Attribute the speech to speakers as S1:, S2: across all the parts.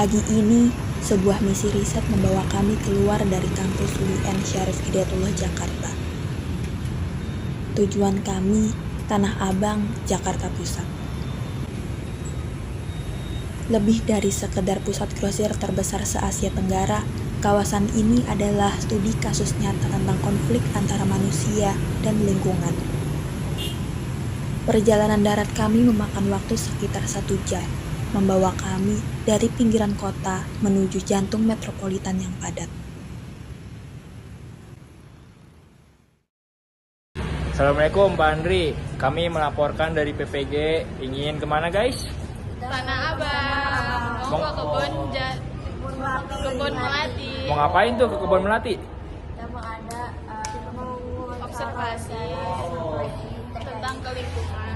S1: Pagi ini, sebuah misi riset membawa kami keluar dari kampus UIN Syarif Hidayatullah Jakarta. Tujuan kami, Tanah Abang, Jakarta Pusat. Lebih dari sekedar pusat grosir terbesar se-Asia Tenggara, kawasan ini adalah studi kasus nyata tentang konflik antara manusia dan lingkungan. Perjalanan darat kami memakan waktu sekitar 1 jam, membawa kami dari pinggiran kota menuju jantung metropolitan yang padat.
S2: Assalamualaikum Pak Andri, kami melaporkan dari PPG. Ingin kemana guys?
S3: Tanah Abang, mau ke kebun melati.
S2: Mau ngapain tuh ke kebun melati?
S3: Kita mau ada observasi tentang kelingkungan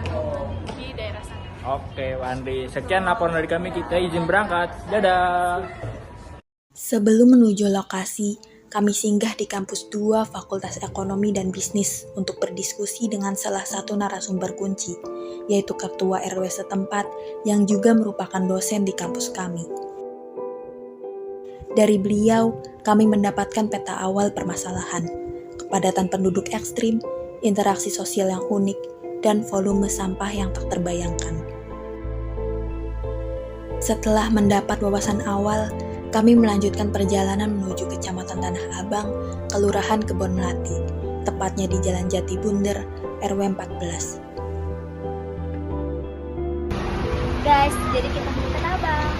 S3: di daerah sana.
S2: Oke Pak Andri, sekian laporan dari kami, kita izin berangkat. Dadah.
S1: Sebelum menuju lokasi, kami singgah di kampus 2 Fakultas Ekonomi dan Bisnis untuk berdiskusi dengan salah satu narasumber kunci, yaitu Ketua RW setempat yang juga merupakan dosen di kampus kami. Dari beliau, kami mendapatkan peta awal permasalahan, kepadatan penduduk ekstrim, interaksi sosial yang unik, dan volume sampah yang tak terbayangkan. Setelah mendapat wawasan awal, kami melanjutkan perjalanan menuju Kecamatan Tanah Abang, Kelurahan Kebon Melati, tepatnya di Jalan Jati Bunder, RW 14.
S3: Guys, jadi kita mau ke Tanah Abang.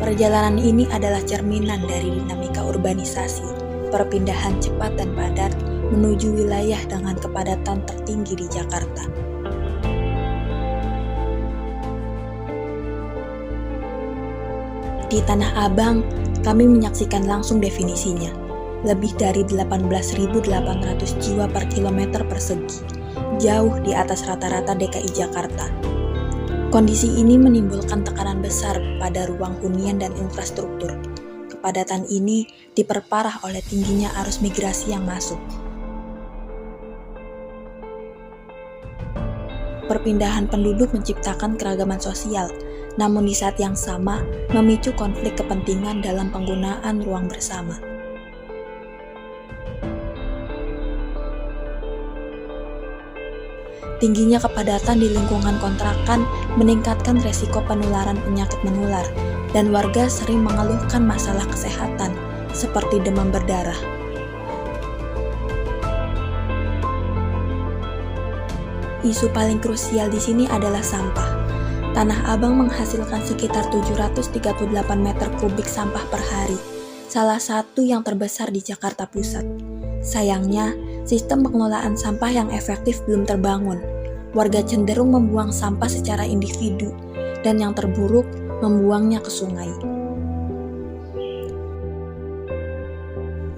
S1: Perjalanan ini adalah cerminan dari dinamika urbanisasi, perpindahan cepat dan padat menuju wilayah dengan kepadatan tertinggi di Jakarta. Di Tanah Abang, kami menyaksikan langsung definisinya. Lebih dari 18.800 jiwa per kilometer persegi, jauh di atas rata-rata DKI Jakarta. Kondisi ini menimbulkan tekanan besar pada ruang hunian dan infrastruktur. Kepadatan ini diperparah oleh tingginya arus migrasi yang masuk. Perpindahan penduduk menciptakan keragaman sosial, namun di saat yang sama memicu konflik kepentingan dalam penggunaan ruang bersama. Tingginya kepadatan di lingkungan kontrakan meningkatkan resiko penularan penyakit menular, dan warga sering mengeluhkan masalah kesehatan seperti demam berdarah. Isu paling krusial di sini adalah sampah. Tanah Abang menghasilkan sekitar 738 meter kubik sampah per hari, salah satu yang terbesar di Jakarta Pusat. Sayangnya, sistem pengelolaan sampah yang efektif belum terbangun. Warga cenderung membuang sampah secara individu, dan yang terburuk, membuangnya ke sungai.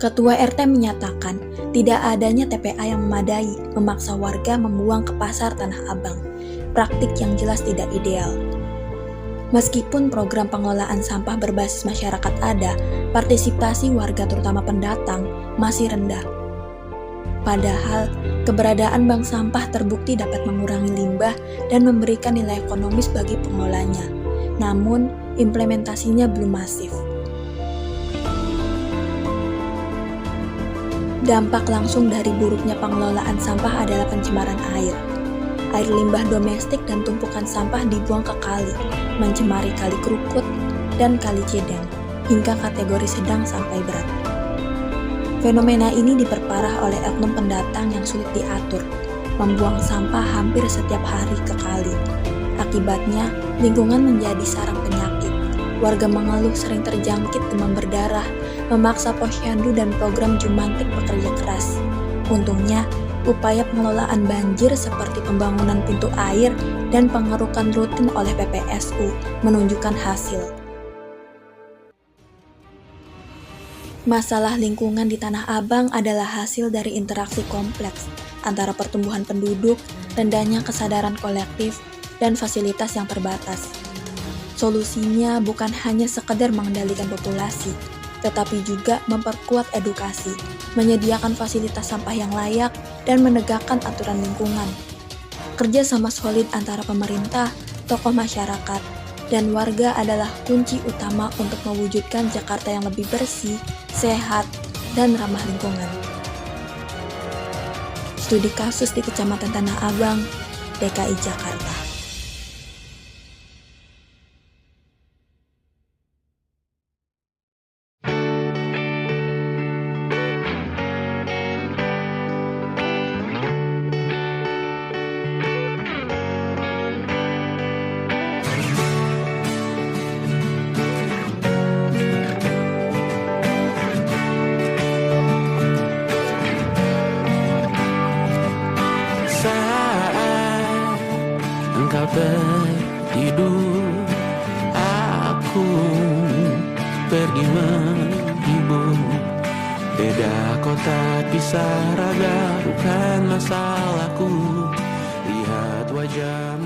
S1: Ketua RT menyatakan tidak adanya TPA yang memadai memaksa warga membuang ke pasar Tanah Abang, praktik yang jelas tidak ideal. Meskipun program pengelolaan sampah berbasis masyarakat ada, partisipasi warga terutama pendatang masih rendah. Padahal, keberadaan bank sampah terbukti dapat mengurangi limbah dan memberikan nilai ekonomis bagi pengelolanya. Namun, implementasinya belum masif. Dampak langsung dari buruknya pengelolaan sampah adalah pencemaran air. Air limbah domestik dan tumpukan sampah dibuang ke kali, mencemari Kali Krukut dan Kali Cideng, hingga kategori sedang sampai berat. Fenomena ini diperparah oleh oknum pendatang yang sulit diatur, membuang sampah hampir setiap hari ke kali. Akibatnya, lingkungan menjadi sarang penyakit. Warga mengeluh sering terjangkit demam berdarah, memaksa posyandu dan program Jumantik bekerja keras. Untungnya, upaya pengelolaan banjir seperti pembangunan pintu air dan pengerukan rutin oleh PPSU menunjukkan hasil. Masalah lingkungan di Tanah Abang adalah hasil dari interaksi kompleks antara pertumbuhan penduduk, rendahnya kesadaran kolektif, dan fasilitas yang terbatas. Solusinya bukan hanya sekedar mengendalikan populasi, tetapi juga memperkuat edukasi, menyediakan fasilitas sampah yang layak, dan menegakkan aturan lingkungan. Kerja sama solid antara pemerintah, tokoh masyarakat, dan warga adalah kunci utama untuk mewujudkan Jakarta yang lebih bersih, sehat, dan ramah lingkungan. Studi kasus di Kecamatan Tanah Abang, DKI Jakarta.
S4: Saat engkau tertidur, aku pergi menghibur. Beda kota pisah raga, bukan masalahku. Lihat wajahmu